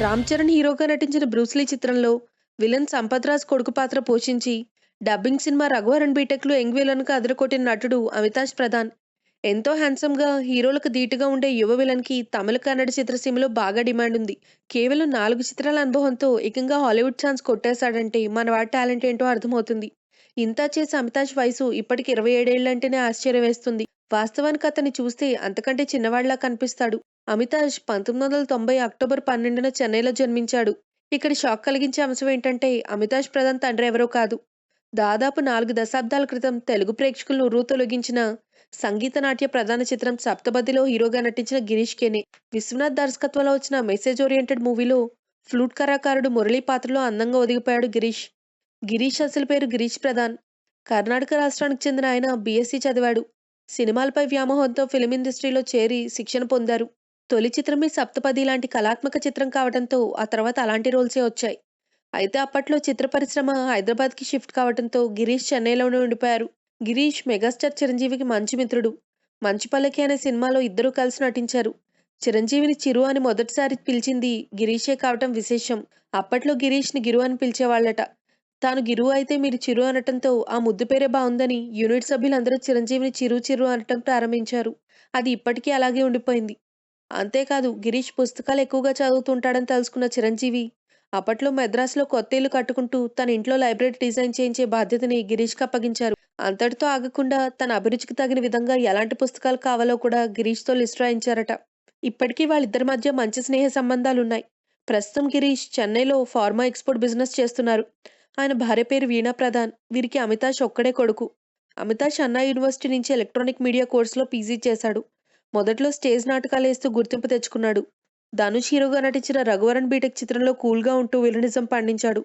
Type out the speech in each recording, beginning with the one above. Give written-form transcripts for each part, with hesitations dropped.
రామ్ చరణ్ హీరోగా నటించిన బ్రూస్లీ చిత్రంలో విలన్ సంపత్ రాజ్ కొడుకు పాత్ర పోషించి డబ్బింగ్ సినిమా రఘువరన్ బీటెక్లో యంగ్ విలన్ కు అదరకొట్టిన నటుడు అమితాష్ ప్రధాన్. ఎంతో హ్యాండ్సమ్ గా హీరోలకు ధీటుగా ఉండే యువ విలన్ కి తమిళ కన్నడ చిత్రసీమలో బాగా డిమాండ్ ఉంది. కేవలం 4 చిత్రాల అనుభవంతో ఏకంగా హాలీవుడ్ ఛాన్స్ కొట్టేశాడంటే మన వాడి టాలెంట్ ఏంటో అర్థమవుతుంది. ఇంతా చేసి అమితాష్ వయసు ఇప్పటికి 27 ఏళ్లంటేనే ఆశ్చర్యం వేస్తుంది. వాస్తవానికి అతన్ని చూస్తే అంతకంటే చిన్నవాడిలా కనిపిస్తాడు. అమితాష్ 1990 అక్టోబర్ 12న చెన్నైలో జన్మించాడు. ఇక్కడ షాక్ కలిగించే అంశం ఏంటంటే అమితాష్ ప్రధాన్ తండ్రి ఎవరో కాదు. దాదాపు 4 దశాబ్దాల క్రితం తెలుగు ప్రేక్షకులను ఉర్రూతొలగించిన సంగీత నాట్య ప్రధాన చిత్రం సప్తపదిలో హీరోగా నటించిన గిరీష్ కేనే. విశ్వనాథ్ దర్శకత్వంలో వచ్చిన మెసేజ్ ఓరియంటెడ్ మూవీలో ఫ్లూట్ కళాకారుడు మురళీ పాత్రలో అందంగా ఒదిగిపోయాడు గిరీష్. గిరీష్ అసలు పేరు గిరీష్ ప్రధాన్. కర్ణాటక రాష్ట్రానికి చెందిన ఆయన బీఎస్సీ చదివాడు. సినిమాలపై వ్యామోహంతో ఫిలిం ఇండస్ట్రీలో చేరి శిక్షణ పొందారు. తొలి చిత్రమే సప్తపది లాంటి కళాత్మక చిత్రం కావడంతో ఆ తర్వాత అలాంటి రోల్సే వచ్చాయి. అయితే అప్పట్లో చిత్ర పరిశ్రమ హైదరాబాద్కి షిఫ్ట్ కావడంతో గిరీష్ చెన్నైలోనే ఉండిపోయారు. గిరీష్ మెగాస్టార్ చిరంజీవికి మంచి మిత్రుడు. మంచి పల్లకి అనే సినిమాలో ఇద్దరూ కలిసి నటించారు. చిరంజీవిని చిరు అని మొదటిసారి పిలిచింది గిరీషే కావటం విశేషం. అప్పట్లో గిరీష్ని గిరు అని పిలిచేవాళ్లట. తాను గిరు అయితే మీరు చిరు అనటంతో ఆ ముద్దు పేరే బాగుందని యూనిట్ సభ్యులందరూ చిరంజీవిని చిరు చిరు అనటం ప్రారంభించారు. అది ఇప్పటికీ అలాగే ఉండిపోయింది. అంతేకాదు గిరీష్ పుస్తకాలు ఎక్కువగా చదువుతుంటాడని తెలుసుకున్న చిరంజీవి అప్పట్లో మద్రాసులో కొత్త ఇల్లు కట్టుకుంటూ తన ఇంట్లో లైబ్రరీ డిజైన్ చేయించే బాధ్యతని గిరీష్కి అప్పగించారు. అంతటితో ఆగకుండా తన అభిరుచికి తగిన విధంగా ఎలాంటి పుస్తకాలు కావాలో కూడా గిరీష్తో లిస్ట్ రాయించారట. ఇప్పటికీ వాళ్ళిద్దరి మధ్య మంచి స్నేహ సంబంధాలున్నాయి. ప్రస్తుతం గిరీష్ చెన్నైలో ఫార్మా ఎక్స్పోర్ట్ బిజినెస్ చేస్తున్నారు. ఆయన భార్య పేరు వీణా ప్రధాన్. వీరికి అమితాష్ ఒక్కడే కొడుకు. అమితాష్ అన్నా యూనివర్సిటీ నుంచి ఎలక్ట్రానిక్ మీడియా కోర్సులో పీజీ చేశాడు. మొదట్లో స్టేజ్ నాటకాలు వేస్తూ గుర్తింపు తెచ్చుకున్నాడు. ధనుష్ హీరోగా నటించిన రఘువరన్ బీటెక్ చిత్రంలో కూల్గా ఉంటూ విలనిజం పండించాడు.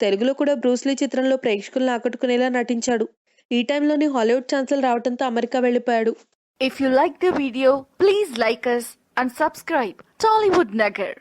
తెలుగులో కూడా బ్రూస్లీ చిత్రంలో ప్రేక్షకులను ఆకట్టుకునేలా నటించాడు. ఈ టైంలోనే హాలీవుడ్ ఛాన్సులు రావడంతో అమెరికా వెళ్ళిపోయాడు. If you like the video, please like us and subscribe Tollywood Nagar.